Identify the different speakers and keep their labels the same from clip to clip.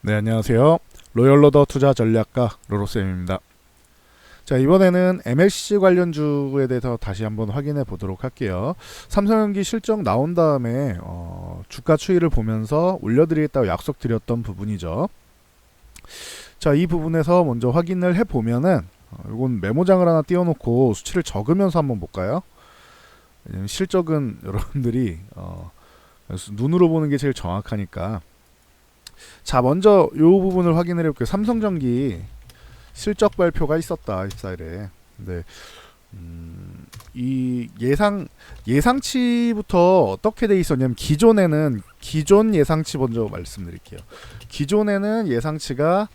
Speaker 1: 네, 안녕하세요. 로열로더 투자 전략가 로로쌤입니다. 자, 이번에는 MLCC 관련주에 대해서 다시 한번 확인해 보도록 할게요. 삼성전기 실적 나온 다음에 주가 추이를 보면서 올려드리겠다고 약속드렸던 부분이죠. 자, 이 부분에서 먼저 확인을 해보면은 이건 메모장을 하나 띄워놓고 수치를 적으면서 한번 볼까요? 왜냐면 실적은 여러분들이 눈으로 보는 게 제일 정확하니까. 자, 먼저 이 부분을 확인을 해볼게요. 삼성전기 실적 발표가 있었다 14일에. 근데 이 예상치부터 어떻게 돼 있었냐면 기존 예상치 먼저 말씀드릴게요. 기존에는 예상치가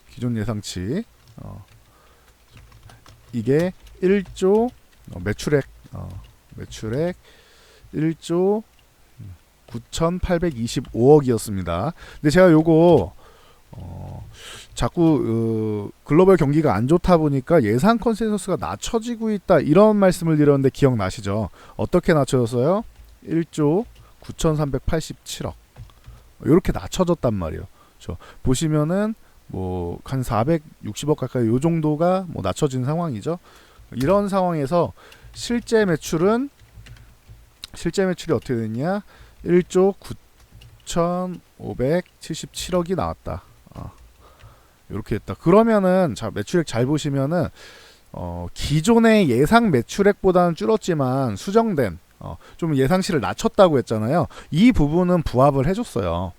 Speaker 1: 기존 예상치 이게 1조 매출액 1조 9,825억이었습니다. 근데 제가 요거 자꾸 글로벌 경기가 안 좋다 보니까 예상 컨센서스가 낮춰지고 있다 이런 말씀을 드렸는데 기억나시죠? 어떻게 낮춰졌어요? 1조 9,387억 이렇게 낮춰졌단 말이에요. 보시면은 뭐 한 460억 가까이 요 정도가 뭐 낮춰진 상황이죠. 이런 상황에서 실제 매출이 어떻게 됐냐? 1조 9,577억이 나왔다. 이렇게 했다. 그러면은 자 매출액 잘 보시면은 기존의 예상 매출액보다는 줄었지만 수정된 좀 예상치를 낮췄다고 했잖아요. 이 부분은 부합을 해줬어요.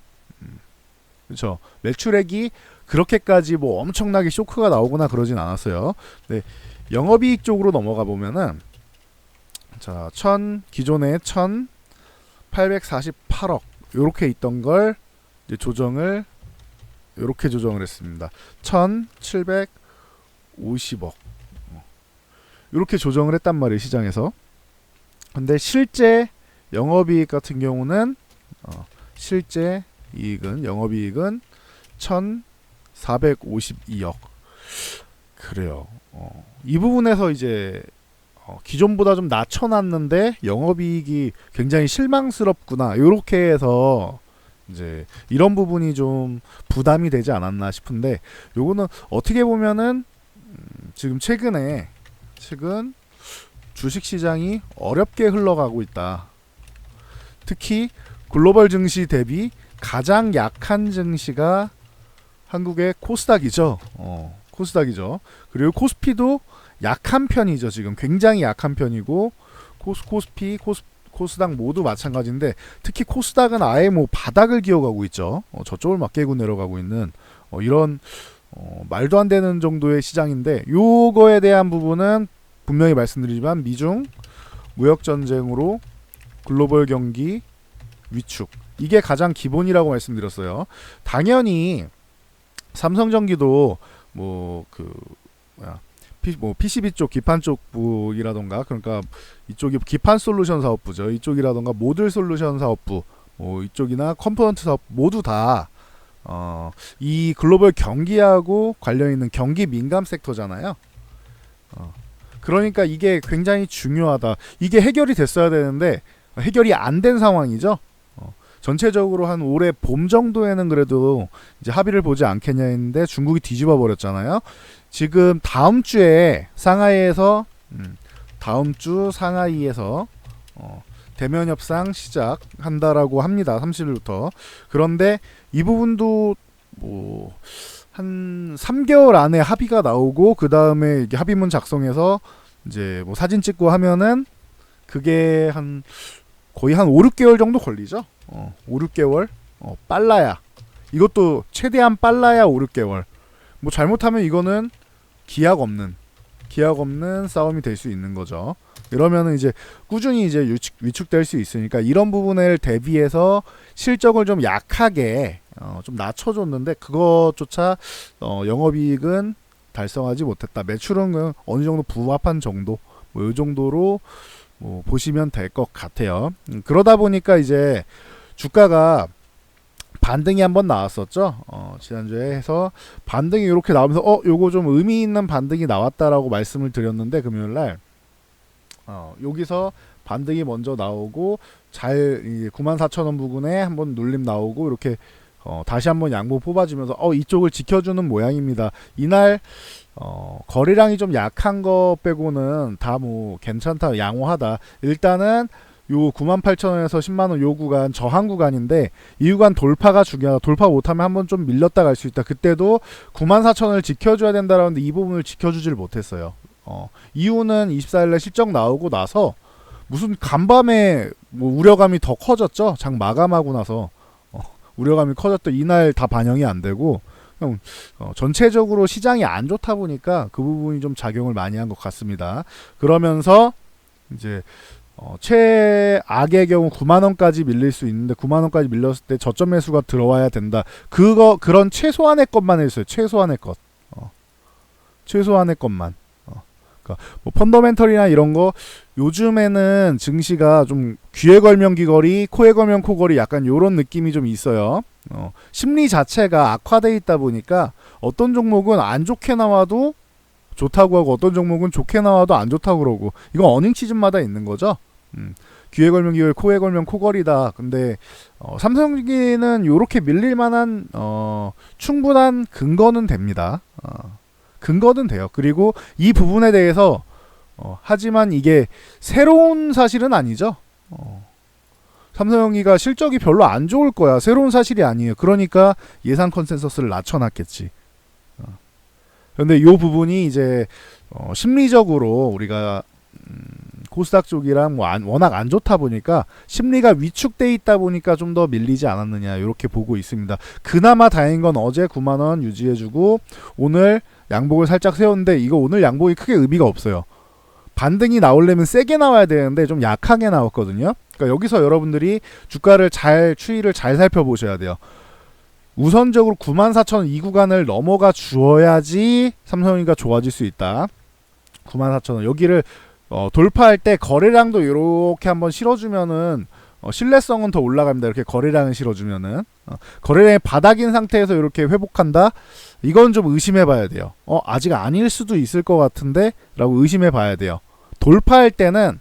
Speaker 1: 그렇죠. 매출액이 그렇게까지 뭐 엄청나게 쇼크가 나오거나 그러진 않았어요. 네, 영업이익 쪽으로 넘어가 보면은 자 기존에 1,848억 이렇게 있던 걸 이제 이렇게 조정을 했습니다. 1,750억 이렇게 조정을 했단 말이에요, 시장에서. 근데 실제 영업이익 같은 경우는 실제 영업이익은 1,452억. 그래요. 이 부분에서 이제 기존보다 좀 낮춰놨는데 영업이익이 굉장히 실망스럽구나. 이렇게 해서 이제 이런 부분이 좀 부담이 되지 않았나 싶은데 요거는 어떻게 보면은 지금 최근 주식시장이 어렵게 흘러가고 있다. 특히 글로벌 증시 대비 가장 약한 증시가 한국의 코스닥이죠. 코스닥이죠. 그리고 코스피도 약한 편이죠. 지금 굉장히 약한 편이고 코스닥 모두 마찬가지인데 특히 코스닥은 아예 뭐 바닥을 기어가고 있죠. 저쪽을 막 깨고 내려가고 있는 이런 말도 안 되는 정도의 시장인데 요거에 대한 부분은 분명히 말씀드리지만 미중 무역 전쟁으로 글로벌 경기 위축 이게 가장 기본이라고 말씀드렸어요. 당연히 삼성전기도 PCB 쪽 기판 쪽 부이라던가 그러니까 이쪽이 기판 솔루션 사업부죠. 이쪽이라던가 모듈 솔루션 사업부 이쪽이나 컴포넌트 사업 모두 다 이 글로벌 경기하고 관련 있는 경기 민감 섹터잖아요. 그러니까 이게 굉장히 중요하다. 이게 해결이 됐어야 되는데 해결이 안 된 상황이죠. 전체적으로 한 올해 봄 정도에는 그래도 이제 합의를 보지 않겠냐 했는데 중국이 뒤집어 버렸잖아요. 지금 다음 주에 상하이에서 대면 협상 시작한다라고 합니다. 30일부터. 그런데 이 부분도 뭐 한 3개월 안에 합의가 나오고 그 다음에 이게 합의문 작성해서 이제 뭐 사진 찍고 하면은 그게 거의 한 5, 6개월 정도 걸리죠. 5, 6개월. 빨라야. 이것도 최대한 빨라야 5, 6개월. 뭐 잘못하면 이거는 기약 없는 싸움이 될 수 있는 거죠. 이러면은 이제 꾸준히 이제 위축될 수 있으니까 이런 부분을 대비해서 실적을 좀 약하게 좀 낮춰줬는데 그것조차 영업이익은 달성하지 못했다. 매출은 어느 정도 부합한 정도 뭐 이 정도로 뭐 보시면 될 것 같아요. 그러다 보니까 이제 주가가 반등이 한번 나왔었죠. 지난주에 해서 반등이 이렇게 나오면서 요거 좀 의미 있는 반등이 나왔다라고 말씀을 드렸는데 금요일날 여기서 반등이 먼저 나오고 94,000원 부근에 한번 눌림 나오고 이렇게 다시 한번 양보 뽑아주면서 이쪽을 지켜주는 모양입니다. 이날 거래량이 좀 약한 거 빼고는 다 뭐 괜찮다, 양호하다. 일단은 요 98,000원에서 10만원 요 구간 저항 구간인데 이 구간 돌파가 중요하다. 돌파 못하면 한번 좀 밀렸다 갈 수 있다. 그때도 94,000원을 지켜줘야 된다라는데 이 부분을 지켜주질 못했어요. 이유는 24일날 실적 나오고 나서 무슨 간밤에 뭐 우려감이 더 커졌죠. 장 마감하고 나서 우려감이 커졌던 이날 다 반영이 안 되고 그냥 전체적으로 시장이 안 좋다 보니까 그 부분이 좀 작용을 많이 한 것 같습니다. 그러면서 이제 최악의 경우 9만원까지 밀릴 수 있는데 9만원까지 밀렸을 때 저점 매수가 들어와야 된다. 그런 최소한의 것만 했어요. 최소한의 것. 최소한의 것만. 그러니까 뭐 펀더멘털이나 이런 거 요즘에는 증시가 좀 귀에 걸면 귀걸이, 코에 걸면 코걸이 약간 요런 느낌이 좀 있어요. 심리 자체가 악화돼 있다 보니까 어떤 종목은 안 좋게 나와도 좋다고 하고 어떤 종목은 좋게 나와도 안 좋다고 그러고 이건 어닝 시즌마다 있는 거죠. 귀에 걸면 귀걸이, 코에 걸면 코걸이다. 근데 삼성전기는 요렇게 밀릴 만한 충분한 근거는 됩니다. 근거는 돼요. 그리고 이 부분에 대해서 하지만 이게 새로운 사실은 아니죠. 삼성전기가 실적이 별로 안 좋을 거야. 새로운 사실이 아니에요. 그러니까 예상 컨센서스를 낮춰놨겠지. 그런데 이 부분이 이제 심리적으로 우리가 코스닥 쪽이랑 뭐 워낙 안 좋다 보니까 심리가 위축돼 있다 보니까 좀 더 밀리지 않았느냐 이렇게 보고 있습니다. 그나마 다행인 건 어제 9만원 유지해주고 오늘 양복을 살짝 세웠는데 이거 오늘 양복이 크게 의미가 없어요. 반등이 나오려면 세게 나와야 되는데 좀 약하게 나왔거든요. 그러니까 여기서 여러분들이 주가를 추이를 잘 살펴보셔야 돼요. 우선적으로 94,000원 이 구간을 넘어가 주어야지 삼성전기가 좋아질 수 있다. 94,000원 여기를 돌파할 때 거래량도 이렇게 한번 실어주면은 신뢰성은 더 올라갑니다. 이렇게 거래량을 실어주면은 거래량이 바닥인 상태에서 이렇게 회복한다. 이건 좀 의심해봐야 돼요. 아직 아닐 수도 있을 것 같은데 라고 의심해봐야 돼요. 돌파할 때는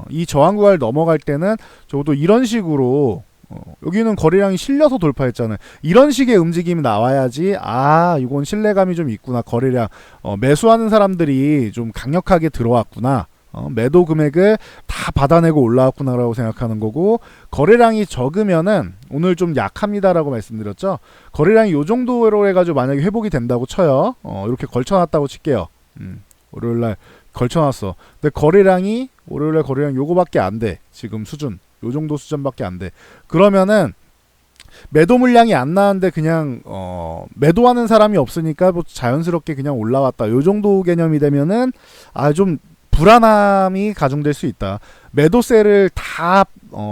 Speaker 1: 이 저항 구간을 넘어갈 때는 적어도 이런 식으로 여기는 거래량이 실려서 돌파했잖아요. 이런 식의 움직임이 나와야지 이건 신뢰감이 좀 있구나. 거래량 매수하는 사람들이 좀 강력하게 들어왔구나. 매도 금액을 다 받아내고 올라왔구나라고 생각하는 거고 거래량이 적으면은 오늘 좀 약합니다라고 말씀드렸죠. 거래량이 요 정도로 해가지고 만약에 회복이 된다고 쳐요. 이렇게 걸쳐놨다고 칠게요. 월요일날 걸쳐놨어. 근데 거래량이 월요일날 거래량 요거밖에 안 돼. 지금 수준 요 정도 수준밖에 안 돼. 그러면은 매도 물량이 안 나는데 그냥 매도하는 사람이 없으니까 뭐 자연스럽게 그냥 올라왔다. 요 정도 개념이 되면은 좀 불안함이 가중될 수 있다. 매도세를 다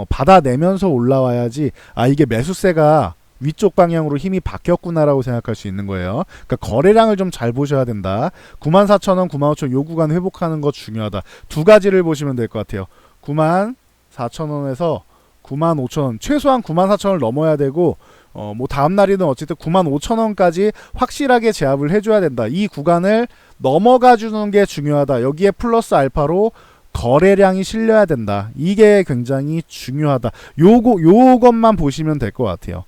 Speaker 1: 받아내면서 올라와야지 이게 매수세가 위쪽 방향으로 힘이 바뀌었구나라고 생각할 수 있는 거예요. 그러니까 거래량을 좀 잘 보셔야 된다. 94,000원, 95,000원 요 구간 회복하는 거 중요하다. 두 가지를 보시면 될 것 같아요. 94,000원에서 95,000원 최소한 94,000원을 넘어야 되고 뭐 다음 날이든 어쨌든 95,000원까지 확실하게 제압을 해줘야 된다. 이 구간을 넘어가 주는 게 중요하다. 여기에 플러스 알파로 거래량이 실려야 된다. 이게 굉장히 중요하다. 요것만 보시면 될 것 같아요.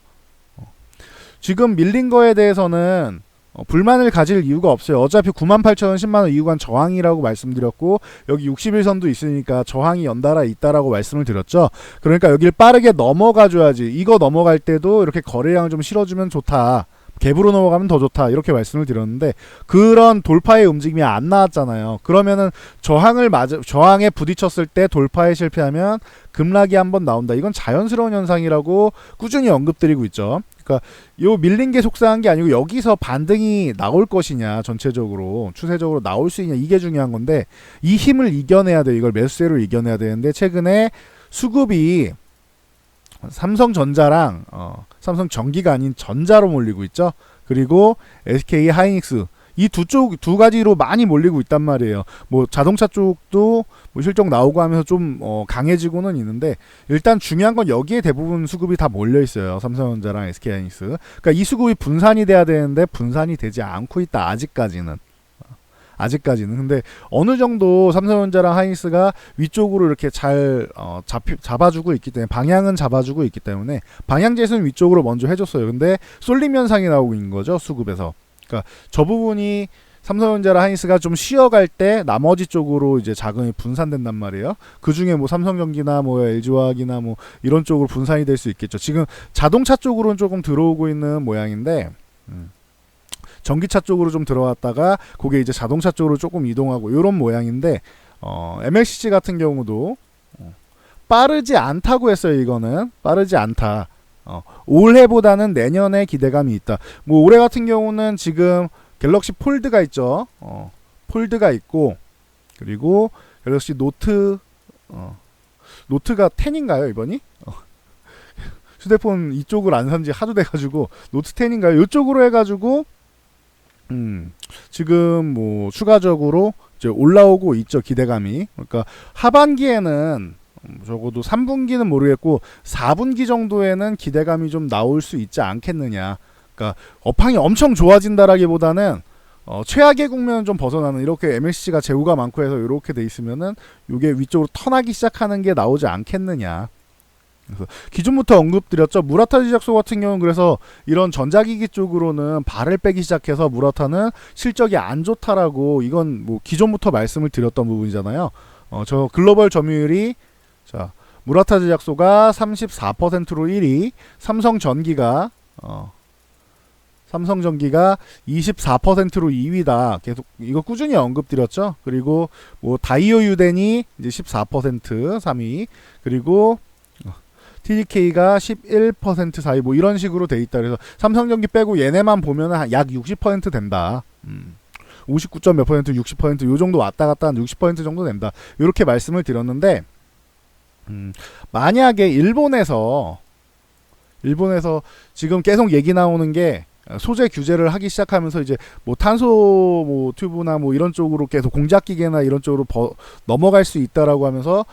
Speaker 1: 지금 밀린 거에 대해서는 불만을 가질 이유가 없어요. 어차피 98,000원, 10만원 이 구간 저항이라고 말씀드렸고 여기 60일선도 있으니까 저항이 연달아 있다라고 말씀을 드렸죠. 그러니까 여기를 빠르게 넘어가 줘야지. 이거 넘어갈 때도 이렇게 거래량을 좀 실어주면 좋다. 갭으로 넘어가면 더 좋다. 이렇게 말씀을 드렸는데 그런 돌파의 움직임이 안 나왔잖아요. 그러면은 저항에 부딪혔을 때 돌파에 실패하면 급락이 한번 나온다. 이건 자연스러운 현상이라고 꾸준히 언급드리고 있죠. 그러니까 요 밀린 게 속상한 게 아니고 여기서 반등이 나올 것이냐, 전체적으로 추세적으로 나올 수 있냐, 이게 중요한 건데 이 힘을 이겨내야 돼요. 이걸 매수세로 이겨내야 되는데 최근에 수급이 삼성전자랑 삼성전기가 아닌 전자로 몰리고 있죠. 그리고 SK 하이닉스 이 두 가지로 많이 몰리고 있단 말이에요. 뭐 자동차 쪽도 뭐 실적 나오고 하면서 좀 강해지고는 있는데 일단 중요한 건 여기에 대부분 수급이 다 몰려 있어요. 삼성전자랑 SK 하이닉스. 그러니까 이 수급이 분산이 돼야 되는데 분산이 되지 않고 있다. 아직까지는. 아직까지는. 근데 어느 정도 삼성전자랑 하이닉스가 위쪽으로 이렇게 잘 잡아주고 있기 때문에, 방향은 잡아주고 있기 때문에 방향 제시는 위쪽으로 먼저 해줬어요. 근데 쏠림 현상이 나오고 있는 거죠, 수급에서. 그러니까 저 부분이 삼성전자랑 하이닉스가 좀 쉬어갈 때 나머지 쪽으로 이제 자금이 분산된단 말이에요. 그 중에 뭐 삼성전기나 뭐 LG화학이나 뭐 이런 쪽으로 분산이 될 수 있겠죠. 지금 자동차 쪽으로는 조금 들어오고 있는 모양인데, 전기차 쪽으로 좀 들어왔다가 그게 이제 자동차 쪽으로 조금 이동하고 이런 모양인데, MLCC 같은 경우도 빠르지 않다고 했어요. 이거는 빠르지 않다. 올해보다는 내년에 기대감이 있다. 뭐 올해 같은 경우는 지금 갤럭시 폴드가 있죠. 폴드가 있고, 그리고 갤럭시 노트, 노트가 10인가요 이번이? 휴대폰 이쪽을 안 산지 하도 돼가지고 노트 10인가요? 이쪽으로 해가지고 지금 뭐 추가적으로 이제 올라오고 있죠, 기대감이. 그러니까 하반기에는 적어도 3분기는 모르겠고 4분기 정도에는 기대감이 좀 나올 수 있지 않겠느냐. 그러니까 업황이 엄청 좋아진다라기보다는 최악의 국면은 좀 벗어나는, 이렇게 MLCC가 재고가 많고 해서 이렇게 돼 있으면은 이게 위쪽으로 턴하기 시작하는 게 나오지 않겠느냐. 그래서 기존부터 언급드렸죠. 무라타 제작소 같은 경우는 그래서 이런 전자기기 쪽으로는 발을 빼기 시작해서 무라타는 실적이 안 좋다라고, 이건 뭐 기존부터 말씀을 드렸던 부분이잖아요. 저 글로벌 점유율이, 자, 무라타 제작소가 34%로 1위, 삼성전기가 24%로 2위다. 계속 이거 꾸준히 언급드렸죠. 그리고 뭐 다이오 유덴이 이제 14% 3위, 그리고 TDK가 11% 4위, 뭐 이런 식으로 돼 있다. 그래서 삼성전기 빼고 얘네만 보면은 약 60% 된다. 59점 몇 퍼센트, 60% 요 정도 왔다 갔다 한 60% 정도 된다. 이렇게 말씀을 드렸는데, 만약에 일본에서 지금 계속 얘기 나오는 게 소재 규제를 하기 시작하면서 이제 뭐 탄소 뭐 튜브나 뭐 이런 쪽으로 계속 공작기계나 이런 쪽으로 넘어갈 수 있다라고 하면서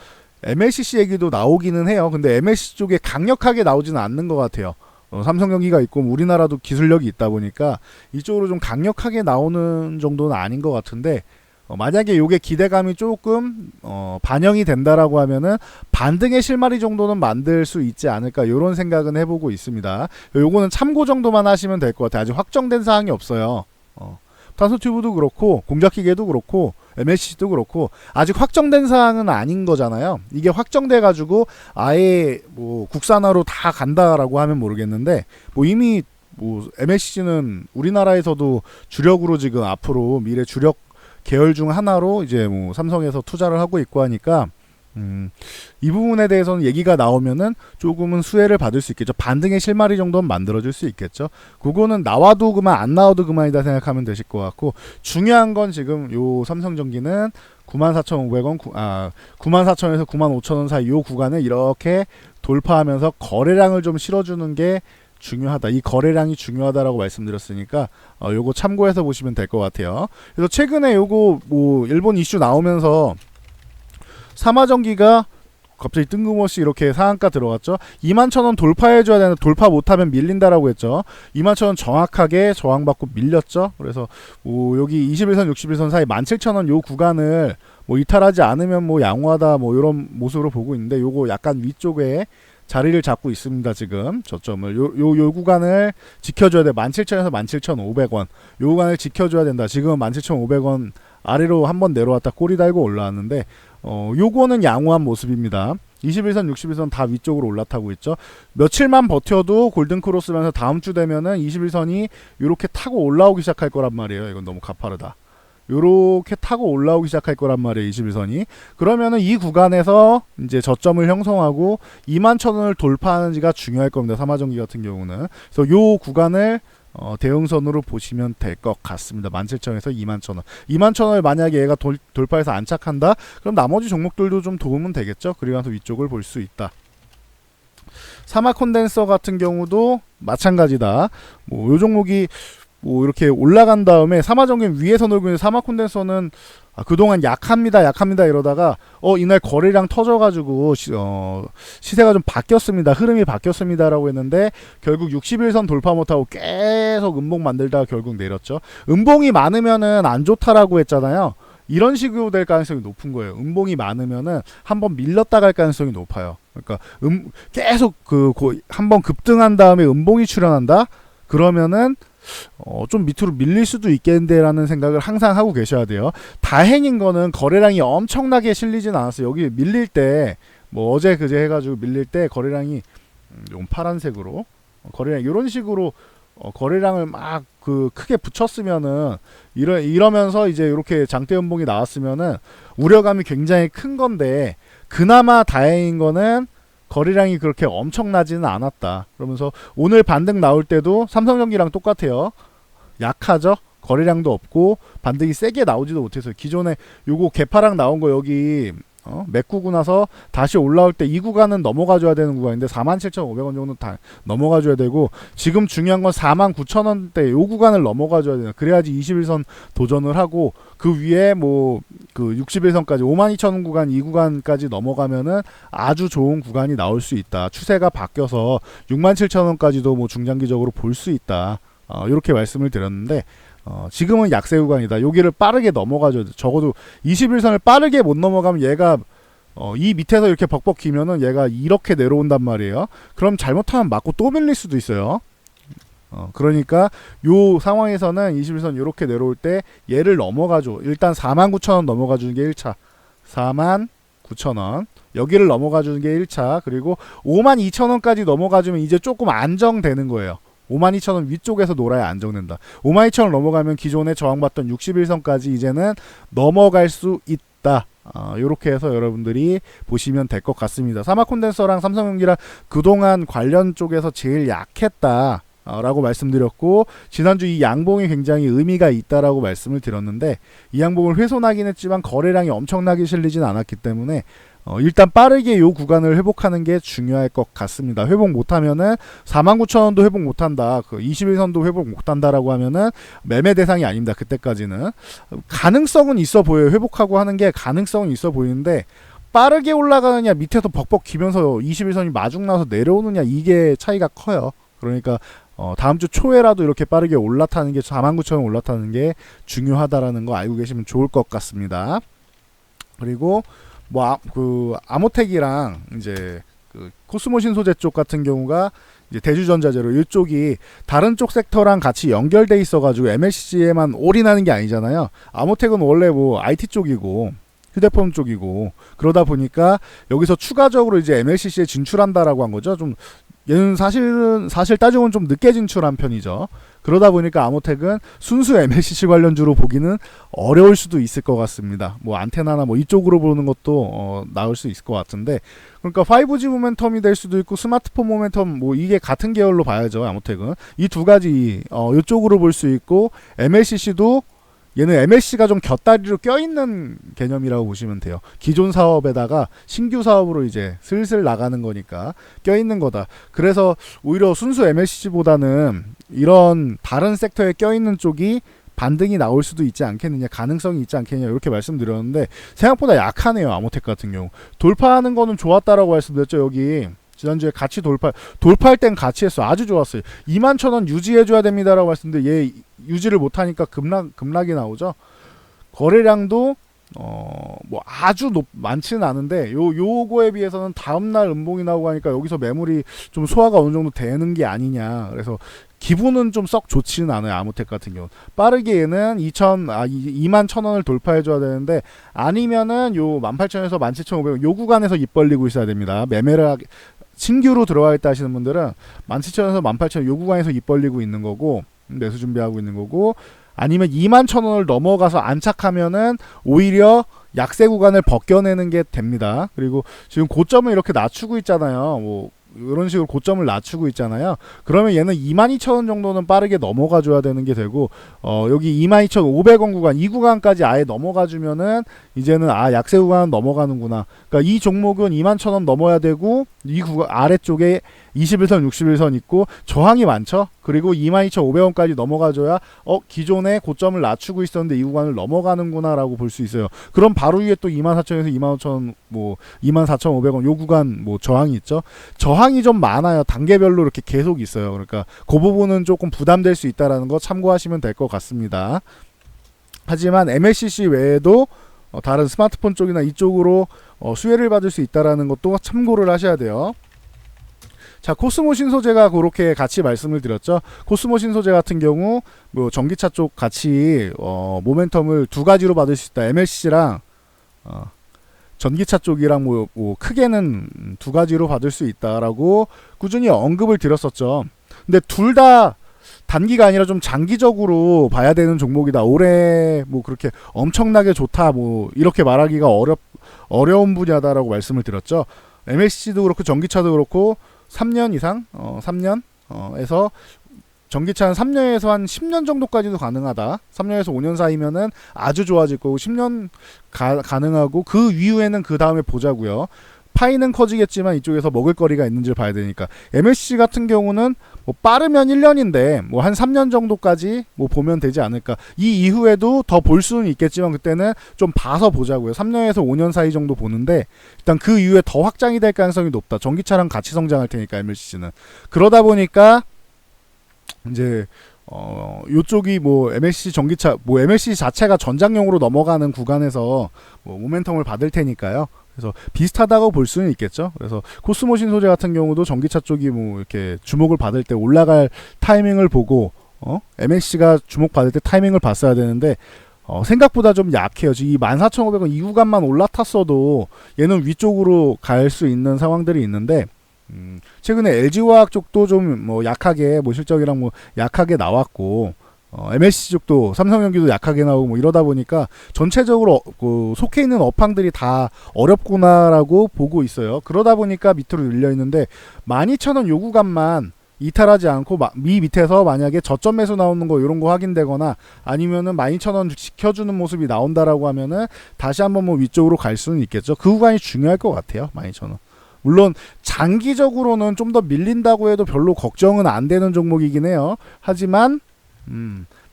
Speaker 1: MLCC 얘기도 나오기는 해요. 근데 MLCC 쪽에 강력하게 나오지는 않는 것 같아요. 삼성전기가 있고 우리나라도 기술력이 있다 보니까 이쪽으로 좀 강력하게 나오는 정도는 아닌 것 같은데, 만약에 요게 기대감이 조금 반영이 된다라고 하면은 반등의 실마리 정도는 만들 수 있지 않을까, 요런 생각은 해보고 있습니다. 요거는 참고 정도만 하시면 될 것 같아요. 아직 확정된 사항이 없어요. 탄소 튜브도 그렇고 공작기계도 그렇고 MLCC도 그렇고 아직 확정된 사항은 아닌 거잖아요. 이게 확정돼 가지고 아예 뭐 국산화로 다 간다라고 하면 모르겠는데, 뭐 이미 뭐 MLCC는 우리나라에서도 주력으로 지금 앞으로 미래 주력 계열 중 하나로 이제 뭐 삼성에서 투자를 하고 있고 하니까 이 부분에 대해서는 얘기가 나오면은 조금은 수혜를 받을 수 있겠죠. 반등의 실마리 정도는 만들어줄 수 있겠죠. 그거는 나와도 그만 안 나와도 그만이다 생각하면 되실 것 같고, 중요한 건 지금 요 삼성전기는 94,500원 94,000원에서 95,000원 사이 요 구간을 이렇게 돌파하면서 거래량을 좀 실어주는 게 중요하다. 이 거래량이 중요하다라고 말씀드렸으니까 요거 참고해서 보시면 될 것 같아요. 그래서 최근에 요거 뭐 일본 이슈 나오면서 삼화전기가 갑자기 뜬금없이 이렇게 상한가 들어갔죠. 21,000원 돌파해줘야 되는데 돌파 못하면 밀린다라고 했죠. 21,000원 정확하게 저항받고 밀렸죠. 그래서 뭐 여기 21선 61선 사이 17,000원 요 구간을 뭐 이탈하지 않으면 뭐 양호하다 뭐 이런 모습으로 보고 있는데, 요거 약간 위쪽에 자리를 잡고 있습니다. 지금 저점을 요 구간을 지켜줘야 돼. 17,000에서 17,500원 요 구간을 지켜줘야 된다. 지금 17,500원 아래로 한번 내려왔다 꼬리 달고 올라왔는데, 요거는 양호한 모습입니다. 21선 61선 다 위쪽으로 올라타고 있죠. 며칠만 버텨도 골든크로스면서 다음 주 되면은 21선이 요렇게 타고 올라오기 시작할 거란 말이에요. 이건 너무 가파르다. 요렇게 타고 올라오기 시작할 거란 말이에요. 21선이. 그러면은 이 구간에서 이제 저점을 형성하고 21,000원을 돌파하는지가 중요할 겁니다. 삼화전기 같은 경우는. 그래서 요 구간을 대응선으로 보시면 될 것 같습니다. 17,000원에서 21,000원. 21,000원을 만약에 얘가 돌파해서 안착한다? 그럼 나머지 종목들도 좀 도움은 되겠죠? 그리고 나서 위쪽을 볼 수 있다. 사마 콘덴서 같은 경우도 마찬가지다. 뭐 요 종목이 뭐 이렇게 올라간 다음에 사마정경 위에서 놀고 있는 사마 콘덴서는 그동안 약합니다 이러다가 이날 거래량 터져가지고 시세가 좀 바뀌었습니다, 흐름이 바뀌었습니다라고 했는데 결국 60일선 돌파 못하고 계속 음봉 만들다가 결국 내렸죠. 음봉이 많으면은 안 좋다라고 했잖아요. 이런 식으로 될 가능성이 높은 거예요. 음봉이 많으면은 한번 밀렸다 갈 가능성이 높아요. 그러니까 계속 한번 급등한 다음에 음봉이 출현한다 그러면은 좀 밑으로 밀릴 수도 있겠는데라는 생각을 항상 하고 계셔야 돼요. 다행인 거는 거래량이 엄청나게 실리진 않았어요. 여기 밀릴 때 뭐 어제 그제 해가지고 밀릴 때 거래량이 좀 파란색으로 거래량 이런 식으로 거래량을 막 크게 붙였으면은 이러면서 이제 이렇게 장대 연봉이 나왔으면은 우려감이 굉장히 큰 건데 그나마 다행인 거는 거래량이 그렇게 엄청나지는 않았다. 그러면서 오늘 반등 나올 때도 삼성전기랑 똑같아요. 약하죠. 거래량도 없고 반등이 세게 나오지도 못해서 기존에 요거 개파랑 나온 거 여기 메꾸고 나서 다시 올라올 때 이 구간은 넘어가줘야 되는 구간인데 47,500원 정도 다 넘어가줘야 되고 지금 중요한 건 49,000원대 요 구간을 넘어가줘야 돼요. 그래야지 21선 도전을 하고 그 위에 뭐 61선까지 52,000원 구간 이 구간까지 넘어가면은 아주 좋은 구간이 나올 수 있다. 추세가 바뀌어서 67,000원까지도 뭐 중장기적으로 볼 수 있다. 이렇게 말씀을 드렸는데 지금은 약세 구간이다. 여기를 빠르게 넘어가줘야 돼. 적어도 21선을 빠르게 못 넘어가면 얘가 이 밑에서 이렇게 벅벅 기면은 얘가 이렇게 내려온단 말이에요. 그럼 잘못하면 맞고 또 밀릴 수도 있어요. 그러니까 요 상황에서는 21선 이렇게 내려올 때 얘를 넘어가줘. 일단 49,000원 넘어가주는 게 1차. 49,000원 여기를 넘어가주는 게 1차. 그리고 52,000원까지 넘어가주면 이제 조금 안정되는 거예요. 52,000원 위쪽에서 놀아야 안정된다. 52,000원 넘어가면 기존에 저항받던 61선까지 이제는 넘어갈 수 있다. 요렇게 해서 여러분들이 보시면 될 것 같습니다. 사마콘덴서랑 삼성전기랑 그동안 관련 쪽에서 제일 약했다 라고 말씀드렸고 지난주 이 양봉이 굉장히 의미가 있다라고 말씀을 드렸는데 이 양봉을 훼손하긴 했지만 거래량이 엄청나게 실리진 않았기 때문에 일단 빠르게 요 구간을 회복하는 게 중요할 것 같습니다. 회복 못하면은 49,000원도 회복 못한다. 21선도 회복 못한다라고 하면은 매매 대상이 아닙니다. 그때까지는 가능성은 있어 보여요. 회복하고 하는 게 가능성은 있어 보이는데 빠르게 올라가느냐 밑에서 벅벅 기면서 21선이 마중 나서 내려오느냐 이게 차이가 커요. 그러니까 다음 주 초에라도 이렇게 빠르게 올라타는 게 49,000원 올라타는 게 중요하다라는 거 알고 계시면 좋을 것 같습니다. 그리고 아모텍이랑 이제 코스모 신소재 쪽 같은 경우가 이제 대주전자재로 이쪽이 다른 쪽 섹터랑 같이 연결돼 있어가지고 MLCC에만 올인하는 게 아니잖아요. 아모텍은 원래 뭐 IT 쪽이고 휴대폰 쪽이고 그러다 보니까 여기서 추가적으로 이제 MLCC에 진출한다라고 한 거죠. 좀 얘는 사실 따지고는 좀 늦게 진출한 편이죠. 그러다 보니까 아모텍은 순수 MLCC 관련주로 보기는 어려울 수도 있을 것 같습니다. 뭐 안테나나 뭐 이쪽으로 보는 것도 나올 수 있을 것 같은데 그러니까 5G 모멘텀이 될 수도 있고 스마트폰 모멘텀 뭐 이게 같은 계열로 봐야죠. 아모텍은 이 두 가지 이쪽으로 볼 수 있고 MLCC도 얘는 MLC가 좀 곁다리로 껴있는 개념이라고 보시면 돼요. 기존 사업에다가 신규 사업으로 이제 슬슬 나가는 거니까 껴있는 거다. 그래서 오히려 순수 MLC보다는 이런 다른 섹터에 껴있는 쪽이 반등이 나올 수도 있지 않겠느냐, 가능성이 있지 않겠느냐 이렇게 말씀드렸는데 생각보다 약하네요. 아모텍 같은 경우 돌파하는 거는 좋았다라고 말씀드렸죠. 여기 지난주에 같이 돌파할 땐 같이 했어. 아주 좋았어요. 21,000원 유지해줘야 됩니다라고 말씀드렸는데 얘 유지를 못하니까 급락이 나오죠. 거래량도 뭐 아주 많지는 않은데 요거에 비해서는 다음날 음봉이 나오고 하니까 여기서 매물이 좀 소화가 어느 정도 되는 게 아니냐. 그래서 기분은 좀 썩 좋지는 않아요. 아모텍 같은 경우 빠르게 얘는 21,000원을 돌파해줘야 되는데 아니면은 요 18,000원에서 17,500원 요 구간에서 입 벌리고 있어야 됩니다. 매매를 신규로 들어가겠다 하시는 분들은 17,000원에서 18,000원 요 구간에서 입 벌리고 있는 거고 매수 준비하고 있는 거고 아니면 21,000원을 넘어가서 안착하면은 오히려 약세 구간을 벗겨내는 게 됩니다. 그리고 지금 고점을 이렇게 낮추고 있잖아요. 뭐 이런 식으로 고점을 낮추고 있잖아요. 그러면 얘는 22,000원 정도는 빠르게 넘어가 줘야 되는 게 되고 여기 22,500원 구간 이 구간까지 아예 넘어가 주면은 이제는 약세 구간은 넘어가는구나. 그러니까 이 종목은 21,000원 넘어야 되고 이 구간 아래쪽에 21선 61선 있고 저항이 많죠. 그리고 22,500원까지 넘어가줘야 기존의 고점을 낮추고 있었는데 이 구간을 넘어가는구나 라고 볼 수 있어요. 그럼 바로 위에 또 24,000에서 25,000 뭐 24,500원 요 구간 뭐 저항이 있죠. 저항이 좀 많아요. 단계별로 이렇게 계속 있어요. 그러니까 그 부분은 조금 부담될 수 있다라는 거 참고하시면 될 것 같습니다. 하지만 MLCC 외에도 다른 스마트폰 쪽이나 이쪽으로 수혜를 받을 수 있다라는 것도 참고를 하셔야 돼요. 자, 코스모 신소재가 그렇게 같이 말씀을 드렸죠. 코스모 신소재 같은 경우 뭐 전기차 쪽 같이 모멘텀을 두 가지로 받을 수 있다. MLCC랑 전기차 쪽이랑 뭐 크게는 두 가지로 받을 수 있다라고 꾸준히 언급을 드렸었죠. 근데 둘 다 단기가 아니라 좀 장기적으로 봐야 되는 종목이다. 올해 뭐 그렇게 엄청나게 좋다. 뭐 이렇게 말하기가 어려운 분야다라고 말씀을 드렸죠. MLCC도 그렇고 전기차도 그렇고 3년 이상, 3년에서 전기차는 3년에서 한 10년 정도까지도 가능하다. 3년에서 5년 사이면은 아주 좋아질 거고 10년 가능하고 그 이후에는 그 다음에 보자고요. 파이는 커지겠지만 이쪽에서 먹을 거리가 있는지를 봐야 되니까. MLCC 같은 경우는 뭐 빠르면 1년인데 뭐 한 3년 정도까지 뭐 보면 되지 않을까. 이 이후에도 더 볼 수는 있겠지만 그때는 좀 봐서 보자고요. 3년에서 5년 사이 정도 보는데 일단 그 이후에 더 확장이 될 가능성이 높다. 전기차랑 같이 성장할 테니까 MLCC는. 그러다 보니까 이제 요쪽이 뭐 MLCC 전기차 뭐 MLCC 자체가 전장용으로 넘어가는 구간에서 뭐 모멘텀을 받을 테니까요. 그래서 비슷하다고 볼 수는 있겠죠. 그래서 코스모 신소재 같은 경우도 전기차 쪽이 뭐 이렇게 주목을 받을 때 올라갈 타이밍을 보고 MLCC가 주목받을 때 타이밍을 봤어야 되는데 생각보다 좀 약해요. 지금 이 14,500원 이 구간만 올라탔어도 얘는 위쪽으로 갈 수 있는 상황들이 있는데 최근에 LG화학 쪽도 좀 뭐 약하게 뭐 실적이랑 뭐 약하게 나왔고 MLCC 쪽도 삼성전기도 약하게 나오고 뭐 이러다 보니까 전체적으로 그 속해 있는 업황들이 다 어렵구나라고 보고 있어요. 그러다 보니까 밑으로 늘려 있는데 12,000원 요 구간만 이탈하지 않고 밑에서 만약에 저점 매수 나오는 거 이런 거 확인되거나 아니면은 12,000원 지켜주는 모습이 나온다라고 하면은 다시 한번 뭐 위쪽으로 갈 수는 있겠죠. 그 구간이 중요할 것 같아요. 12,000원. 물론 장기적으로는 좀 더 밀린다고 해도 별로 걱정은 안 되는 종목이긴 해요. 하지만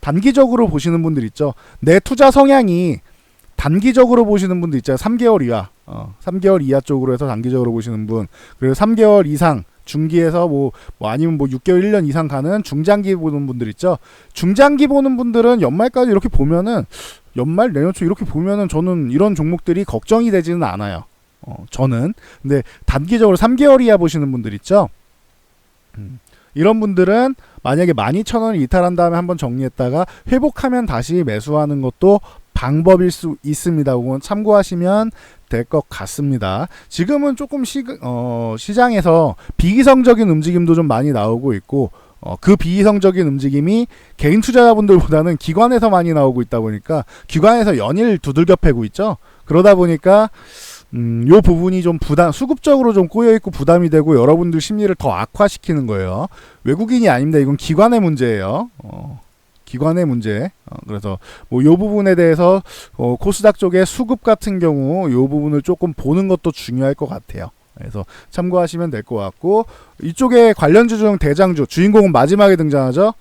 Speaker 1: 단기적으로 보시는 분들 있죠. 내 투자 성향이 단기적으로 보시는 분들 있잖아요. 3개월 이하 3개월 이하 쪽으로 해서 단기적으로 보시는 분, 그리고 3개월 이상 중기에서 뭐 아니면 뭐 6개월 1년 이상 가는 중장기 보는 분들 있죠. 중장기 보는 분들은 연말까지 이렇게 보면은 연말 내년 초 이렇게 보면은 저는 이런 종목들이 걱정이 되지는 않아요. 저는. 근데 단기적으로 3개월 이하 보시는 분들 있죠. 이런 분들은 만약에 12,000원을 이탈한 다음에 한번 정리했다가 회복하면 다시 매수하는 것도 방법일 수 있습니다. 그건 참고하시면 될 것 같습니다. 지금은 조금 시장에서 비이성적인 움직임도 좀 많이 나오고 있고 그 비이성적인 움직임이 개인 투자자분들보다는 기관에서 많이 나오고 있다 보니까 기관에서 연일 두들겨 패고 있죠. 그러다 보니까 요 부분이 좀 수급적으로 좀 꼬여있고 부담이 되고 여러분들 심리를 더 악화시키는 거예요. 외국인이 아닙니다. 이건 기관의 문제예요. 기관의 문제. 그래서 뭐 요 부분에 대해서 코스닥 쪽의 수급 같은 경우 요 부분을 조금 보는 것도 중요할 것 같아요. 그래서 참고하시면 될 것 같고, 이쪽에 관련주 중 대장주, 주인공은 마지막에 등장하죠.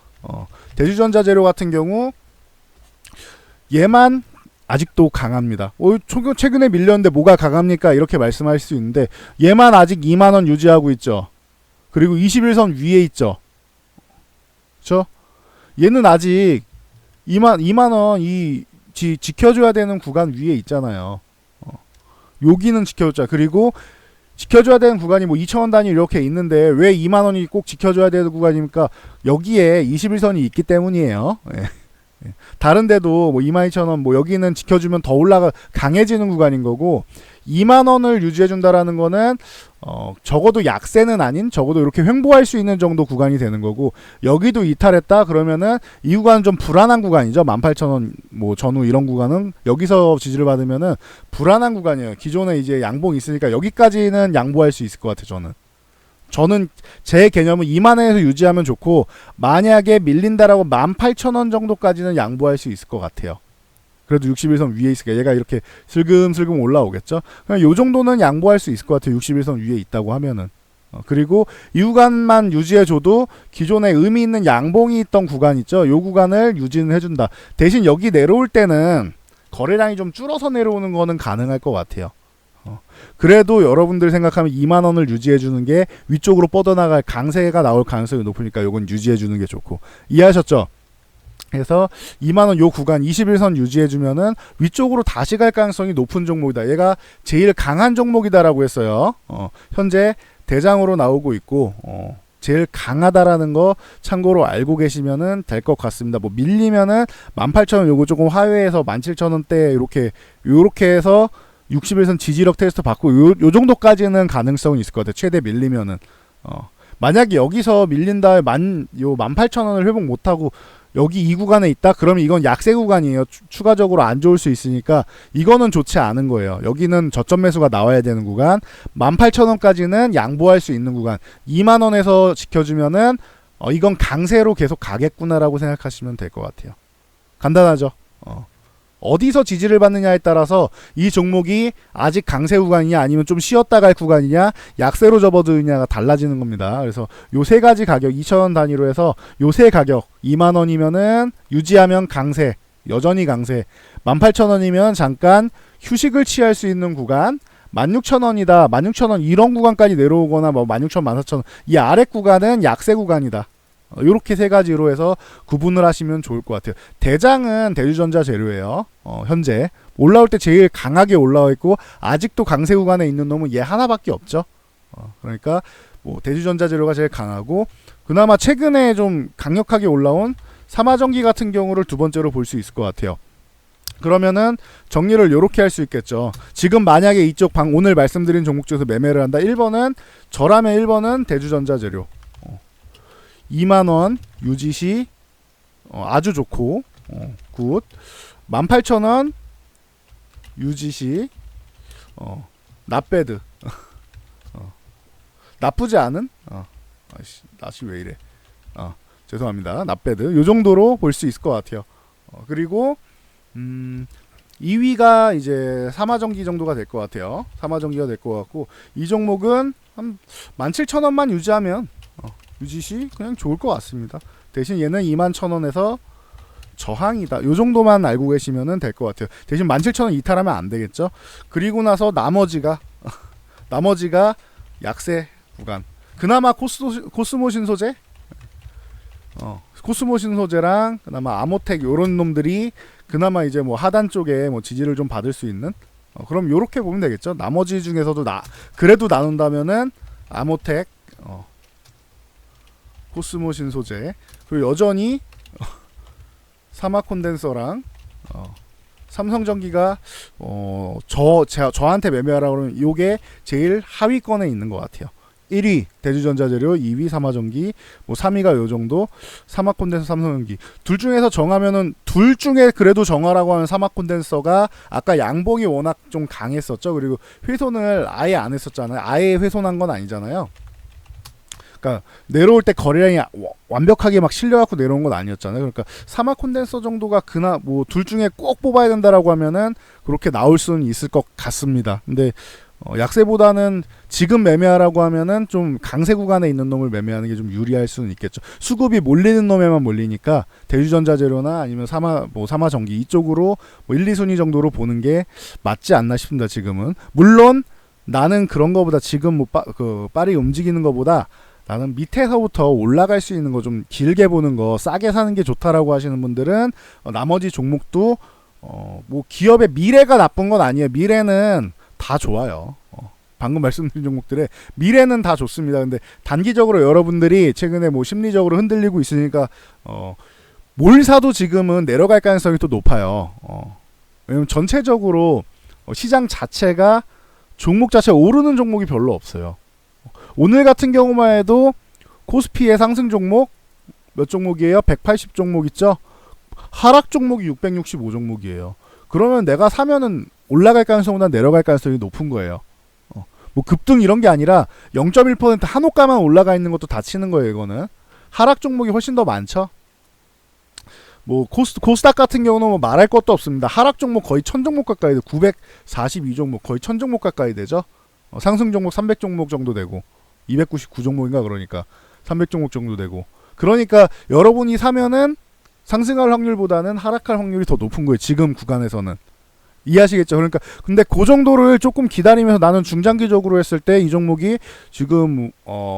Speaker 1: 대주전자재료 같은 경우 얘만 아직도 강합니다. 최근에 밀렸는데 뭐가 강합니까? 이렇게 말씀할 수 있는데 얘만 아직 2만원 유지하고 있죠. 그리고 21선 위에 있죠. 그렇죠? 얘는 아직 2만원 지켜줘야 되는 구간 위에 있잖아요. 여기는 지켜줬자. 그리고 지켜줘야 되는 구간이 뭐 2,000원 단위 이렇게 있는데 왜 2만원이 꼭 지켜줘야 되는 구간입니까? 여기에 21선이 있기 때문이에요. 다른 데도 뭐 22,000원 뭐 여기는 지켜주면 더 강해지는 구간인 거고, 2만원을 유지해준다라는 거는 적어도 약세는 아닌 적어도 이렇게 횡보할 수 있는 정도 구간이 되는 거고, 여기도 이탈했다 그러면은 이 구간은 좀 불안한 구간이죠. 18,000원 뭐 전후 이런 구간은 여기서 지지를 받으면은 불안한 구간이에요. 기존에 이제 양봉이 있으니까 여기까지는 양보할 수 있을 것 같아요. 저는 제 개념은 2만원에서 유지하면 좋고, 만약에 밀린다라고 18,000원 정도까지는 양보할 수 있을 것 같아요. 그래도 61선 위에 있으니까 얘가 이렇게 슬금슬금 올라오겠죠. 그냥 요 정도는 양보할 수 있을 것 같아요. 61선 위에 있다고 하면은. 그리고 이 구간만 유지해줘도 기존에 의미 있는 양봉이 있던 구간 있죠. 이 구간을 유지는 해준다. 대신 여기 내려올 때는 거래량이 좀 줄어서 내려오는 거는 가능할 것 같아요. 그래도 여러분들 생각하면 2만원을 유지해주는 게 위쪽으로 뻗어나갈 강세가 나올 가능성이 높으니까 이건 유지해주는 게 좋고, 이해하셨죠? 그래서 2만원 요 구간 21선 유지해주면은 위쪽으로 다시 갈 가능성이 높은 종목이다. 얘가 제일 강한 종목이다라고 했어요. 현재 대장으로 나오고 있고, 제일 강하다라는 거 참고로 알고 계시면은 될 것 같습니다. 뭐 밀리면은 18,000원 요거 조금 하회해서 17,000원대 요렇게 해서 61선 지지력 테스트 받고 요 정도까지는 가능성이 있을 것 같아요. 최대 밀리면은. 만약에 여기서 밀린 다음에 18,000원을 회복 못하고 여기 이 구간에 있다? 그러면 이건 약세 구간이에요. 추가적으로 안 좋을 수 있으니까 이거는 좋지 않은 거예요. 여기는 저점 매수가 나와야 되는 구간, 18,000원까지는 양보할 수 있는 구간, 2만원에서 지켜주면은 이건 강세로 계속 가겠구나라고 생각하시면 될 것 같아요. 간단하죠? 어디서 지지를 받느냐에 따라서 이 종목이 아직 강세 구간이냐 아니면 좀 쉬었다 갈 구간이냐 약세로 접어드느냐가 달라지는 겁니다. 그래서 요 세 가지 가격 2,000원 단위로 해서 요 세 가격 2만원이면은 유지하면 강세, 여전히 강세, 18,000원이면 잠깐 휴식을 취할 수 있는 구간, 16,000원이다 16,000원 이런 구간까지 내려오거나 뭐 16,000원 14,000원 이 아래 구간은 약세 구간이다. 요렇게 세 가지로 해서 구분을 하시면 좋을 것 같아요. 대장은 대주전자 재료예요. 현재 올라올 때 제일 강하게 올라와 있고 아직도 강세 구간에 있는 놈은 얘 하나밖에 없죠. 그러니까 뭐 대주전자 재료가 제일 강하고, 그나마 최근에 좀 강력하게 올라온 삼화전기 같은 경우를 두 번째로 볼 수 있을 것 같아요. 그러면은 정리를 요렇게 할 수 있겠죠. 지금 만약에 이쪽 오늘 말씀드린 종목 중에서 매매를 한다. 1번은 저라면 1번은 대주전자 재료 2만원 유지시 아주 좋고 굿. 18,000원 유지시 낫배드 나쁘지 않은 낫이 왜 이래 죄송합니다. 낫배드 요 정도로 볼 수 있을 것 같아요. 그리고 2위가 이제 삼화전기 정도가 될 것 같아요. 삼화전기가 될 것 같고, 이 종목은 한 17,000원만 유지하면 유지시 그냥 좋을 것 같습니다. 대신 얘는 21,000원에서 저항이다. 요 정도만 알고 계시면 될 것 같아요. 대신 17,000원 이탈하면 안 되겠죠. 그리고 나서 나머지가 약세 구간. 그나마 코스모 신소재, 코스모 신소재랑 그나마 아모텍 요런 놈들이 그나마 이제 뭐 하단 쪽에 뭐 지지를 좀 받을 수 있는. 그럼 요렇게 보면 되겠죠. 나머지 중에서도 그래도 나눈다면은 아모텍, 코스모 신소재, 그리고 여전히 사마 콘덴서랑 삼성전기가 저한테 매매하라고 그러면 요게 제일 하위권에 있는 것 같아요. 1위 대주전자재료, 2위 삼화전기, 뭐 3위가 요 정도, 사마콘덴서, 삼성전기. 둘 중에서 정하면은 둘 중에 그래도 정하라고 하면 사마콘덴서가 아까 양봉이 워낙 좀 강했었죠. 그리고 훼손을 아예 안 했었잖아요. 아예 훼손한 건 아니잖아요. 그러니까 내려올 때 거래량이 완벽하게 막 실려갖고 내려온 건 아니었잖아요. 그러니까 사마 콘덴서 정도가 뭐 둘 중에 꼭 뽑아야 된다라고 하면은 그렇게 나올 수는 있을 것 같습니다. 근데 약세보다는 지금 매매하라고 하면은 좀 강세 구간에 있는 놈을 매매하는 게 좀 유리할 수는 있겠죠. 수급이 몰리는 놈에만 몰리니까 대주전자재료나 아니면 삼화전기 이쪽으로 뭐 1, 2순위 정도로 보는 게 맞지 않나 싶습니다. 지금은 물론 나는 그런 거보다 지금 뭐 빨리 움직이는 거보다 나는 밑에서부터 올라갈 수 있는 거 좀 길게 보는 거, 싸게 사는 게 좋다라고 하시는 분들은 나머지 종목도 뭐 기업의 미래가 나쁜 건 아니에요. 미래는 다 좋아요. 방금 말씀드린 종목들의 미래는 다 좋습니다. 근데 단기적으로 여러분들이 최근에 뭐 심리적으로 흔들리고 있으니까 뭘 사도 지금은 내려갈 가능성이 또 높아요. 왜냐면 전체적으로 시장 자체가 종목 자체가 오르는 종목이 별로 없어요. 오늘 같은 경우만 해도 코스피의 상승 종목 몇 종목이에요? 180 종목 있죠? 하락 종목이 665 종목이에요. 그러면 내가 사면은 올라갈 가능성보다 내려갈 가능성이 높은 거예요. 뭐 급등 이런 게 아니라 0.1% 한 호가만 올라가 있는 것도 다 치는 거예요. 이거는 하락 종목이 훨씬 더 많죠. 뭐 코스닥 같은 경우는 뭐 말할 것도 없습니다. 하락 종목 거의 1000종목 가까이 돼. 942종목 거의 1000종목 가까이 되죠. 상승 종목 300종목 정도 되고 299 종목인가 그러니까 300 종목 정도 되고 그러니까 여러분이 사면은 상승할 확률보다는 하락할 확률이 더 높은 거예요. 지금 구간에서는. 이해하시겠죠? 그러니까 근데 그 정도를 조금 기다리면서 나는 중장기적으로 했을 때 이 종목이 지금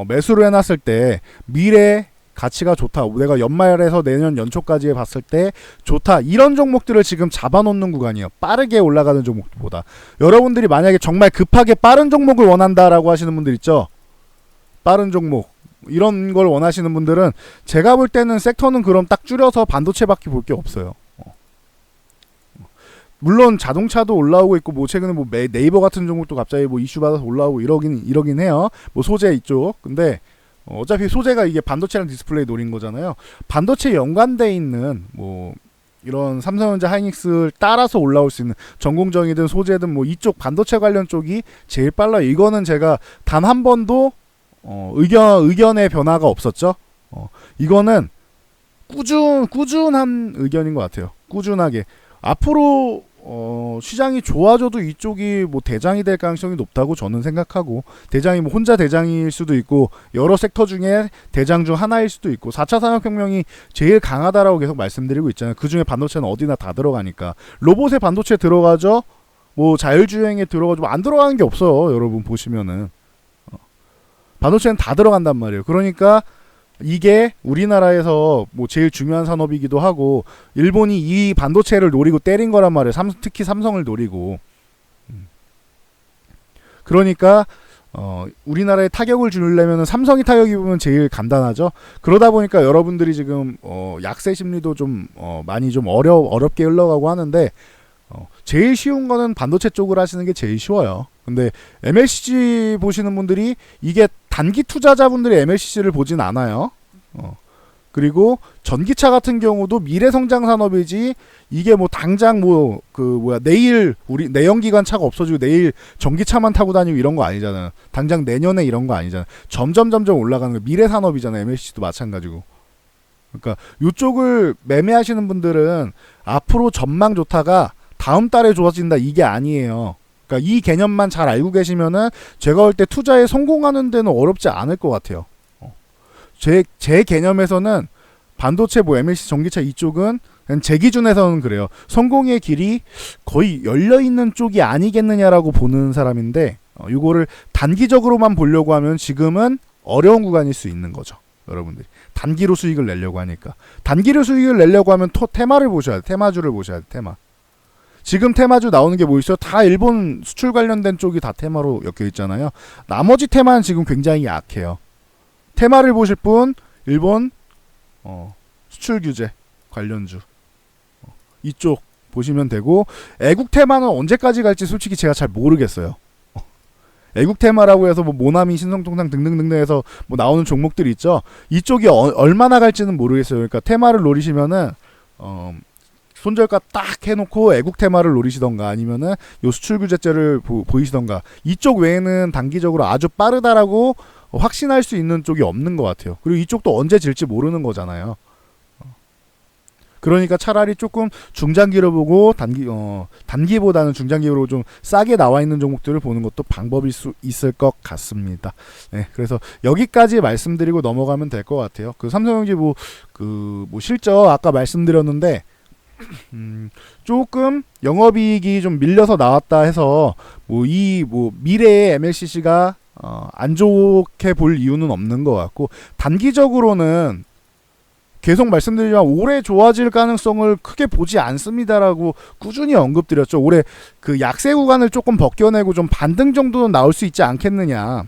Speaker 1: 매수를 해놨을 때 미래 가치가 좋다. 내가 연말에서 내년 연초까지 봤을 때 좋다. 이런 종목들을 지금 잡아놓는 구간이에요. 빠르게 올라가는 종목보다. 여러분들이 만약에 정말 급하게 빠른 종목을 원한다라고 하시는 분들 있죠? 빠른 종목. 이런 걸 원하시는 분들은 제가 볼 때는 섹터는 그럼 딱 줄여서 반도체밖에 볼 게 없어요. 물론 자동차도 올라오고 있고 뭐 최근에 뭐 네이버 같은 종목도 갑자기 뭐 이슈 받아서 올라오고 이러긴 해요. 뭐 소재 이쪽. 근데 어차피 소재가 이게 반도체랑 디스플레이 노린 거잖아요. 반도체 연관돼 있는 뭐 이런 삼성전자 하이닉스를 따라서 올라올 수 있는 전공정이든 소재든 뭐 이쪽 반도체 관련 쪽이 제일 빨라요. 이거는 제가 단 한 번도 의견의 변화가 없었죠. 이거는 꾸준한 의견인 것 같아요. 꾸준하게. 앞으로 시장이 좋아져도 이쪽이 뭐 대장이 될 가능성이 높다고 저는 생각하고 대장이 뭐 혼자 대장일 수도 있고 여러 섹터 중에 대장 중 하나일 수도 있고 4차 산업혁명이 제일 강하다라고 계속 말씀드리고 있잖아요. 그중에 반도체는 어디나 다 들어가니까 로봇에 반도체 들어가죠. 뭐 자율주행에 들어가죠. 뭐 안 들어가는 게 없어요. 여러분 보시면은 반도체는 다 들어간단 말이에요. 그러니까 이게 우리나라에서 뭐 제일 중요한 산업이기도 하고 일본이 이 반도체를 노리고 때린 거란 말이에요. 특히 삼성을 노리고. 그러니까 우리나라에 타격을 주려면 삼성이 타격이 보면 제일 간단하죠. 그러다 보니까 여러분들이 지금 약세 심리도 좀 많이 좀 어렵게 흘러가고 하는데 제일 쉬운 거는 반도체 쪽을 하시는 게 제일 쉬워요. 근데 MLCC 보시는 분들이 이게 단기 투자자분들이 MLCC를 보진 않아요. 그리고 전기차 같은 경우도 미래 성장 산업이지 이게 뭐 당장 내일 우리 내연기관 차가 없어지고 내일 전기차만 타고 다니고 이런 거 아니잖아요. 당장 내년에 이런 거 아니잖아요. 점점 올라가는 거 미래 산업이잖아요. MLCC도 마찬가지고. 그러니까 이쪽을 매매하시는 분들은 앞으로 전망 좋다가 다음 달에 좋아진다 이게 아니에요. 그러니까 이 개념만 잘 알고 계시면은 제가 볼 때 투자에 성공하는 데는 어렵지 않을 것 같아요. 제 개념에서는 반도체 뭐 MLC 전기차 이쪽은 제 기준에서는 그래요. 성공의 길이 거의 열려있는 쪽이 아니겠느냐라고 보는 사람인데 이거를 단기적으로만 보려고 하면 지금은 어려운 구간일 수 있는 거죠. 여러분들이 단기로 수익을 내려고 하니까 단기로 수익을 내려고 하면 테마를 보셔야 돼. 테마주를 보셔야 돼. 테마. 지금 테마주 나오는 게 뭐 있어요? 다 일본 수출 관련된 쪽이 다 테마로 엮여 있잖아요. 나머지 테마는 지금 굉장히 약해요. 테마를 보실 분 일본 수출 규제 관련주 이쪽 보시면 되고 애국 테마는 언제까지 갈지 솔직히 제가 잘 모르겠어요. 애국 테마라고 해서 뭐 모나미 신성통상 등등등등 해서 뭐 나오는 종목들이 있죠. 이쪽이 얼마나 갈지는 모르겠어요. 그러니까 테마를 노리시면은 손절가 딱 해놓고 애국 테마를 노리시던가 아니면은 요 수출 규제제를 보이시던가 이쪽 외에는 단기적으로 아주 빠르다라고 확신할 수 있는 쪽이 없는 것 같아요. 그리고 이쪽도 언제 질지 모르는 거잖아요. 그러니까 차라리 조금 중장기로 보고 단기보다는 중장기로 좀 싸게 나와 있는 종목들을 보는 것도 방법일 수 있을 것 같습니다. 네, 그래서 여기까지 말씀드리고 넘어가면 될 것 같아요. 그 삼성전기 뭐 실적 아까 말씀드렸는데 조금 영업이익이 좀 밀려서 나왔다 해서 미래의 MLCC가 안 좋게 볼 이유는 없는 것 같고 단기적으로는 계속 말씀드리지만 올해 좋아질 가능성을 크게 보지 않습니다라고 꾸준히 언급드렸죠. 올해 그 약세 구간을 조금 벗겨내고 좀 반등 정도는 나올 수 있지 않겠느냐.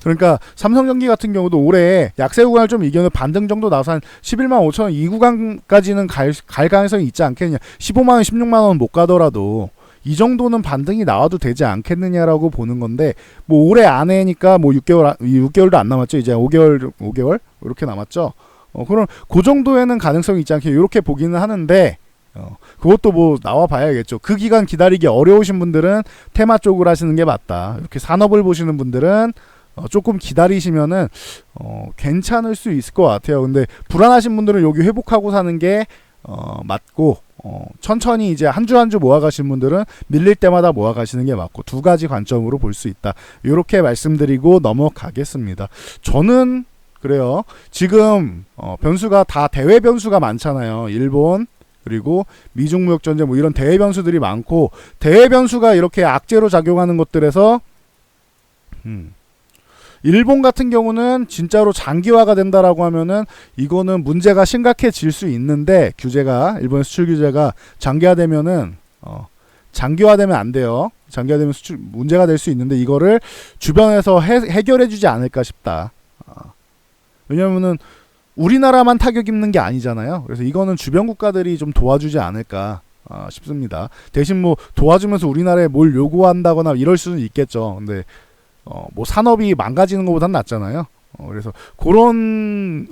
Speaker 1: 그러니까 삼성전기 같은 경우도 올해 약세 구간을 좀 이겨내 반등 정도 나와서 한 11만 5천 원 이 구간까지는 갈 가능성이 있지 않겠느냐. 15만 원, 16만 원 못 가더라도 이 정도는 반등이 나와도 되지 않겠느냐라고 보는 건데 뭐 올해 안에니까 뭐 6개월도 안 남았죠. 이제 5개월 이렇게 남았죠. 그럼 그 정도에는 가능성이 있지 않게 이렇게 보기는 하는데 그것도 뭐 나와 봐야겠죠. 그 기간 기다리기 어려우신 분들은 테마 쪽을 하시는 게 맞다. 이렇게 산업을 보시는 분들은 조금 기다리시면은 괜찮을 수 있을 것 같아요. 근데 불안하신 분들은 여기 회복하고 사는 게 맞고 천천히 이제 한 주 한 주 모아가신 분들은 밀릴 때마다 모아가시는 게 맞고 두 가지 관점으로 볼 수 있다. 이렇게 말씀드리고 넘어가겠습니다. 저는 그래요. 지금 변수가 다 대외 변수가 많잖아요. 일본 그리고 미중 무역 전쟁 뭐 이런 대외 변수들이 많고 대외 변수가 이렇게 악재로 작용하는 것들에서 일본 같은 경우는 진짜로 장기화가 된다라고 하면은 이거는 문제가 심각해질 수 있는데 규제가 일본의 수출 규제가 장기화되면은 장기화되면 안 돼요. 장기화되면 수출 문제가 될 수 있는데 이거를 주변에서 해결해주지 않을까 싶다. 왜냐면은 우리나라만 타격 입는 게 아니잖아요. 그래서 이거는 주변 국가들이 좀 도와주지 않을까 싶습니다. 대신 뭐 도와주면서 우리나라에 뭘 요구한다거나 이럴 수는 있겠죠. 근데 뭐 산업이 망가지는 것보단 낫잖아요. 그래서 그런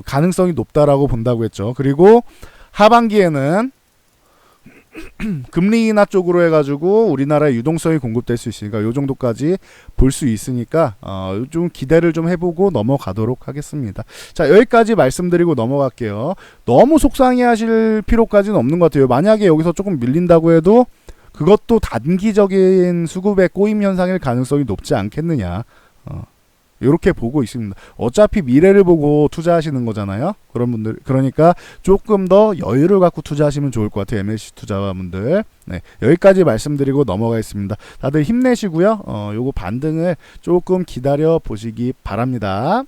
Speaker 1: 가능성이 높다라고 본다고 했죠. 그리고 하반기에는 금리 인하 쪽으로 해가지고 우리나라의 유동성이 공급될 수 있으니까 요 정도까지 볼 수 있으니까 좀 기대를 좀 해보고 넘어가도록 하겠습니다. 자, 여기까지 말씀드리고 넘어갈게요. 너무 속상해하실 필요까지는 없는 것 같아요. 만약에 여기서 조금 밀린다고 해도 그것도 단기적인 수급의 꼬임 현상일 가능성이 높지 않겠느냐. 이렇게 보고 있습니다. 어차피 미래를 보고 투자하시는 거잖아요. 그런 분들 그러니까 조금 더 여유를 갖고 투자하시면 좋을 것 같아요. MLC 투자자분들. 네, 여기까지 말씀드리고 넘어가겠습니다. 다들 힘내시고요. 요거 반등을 조금 기다려 보시기 바랍니다.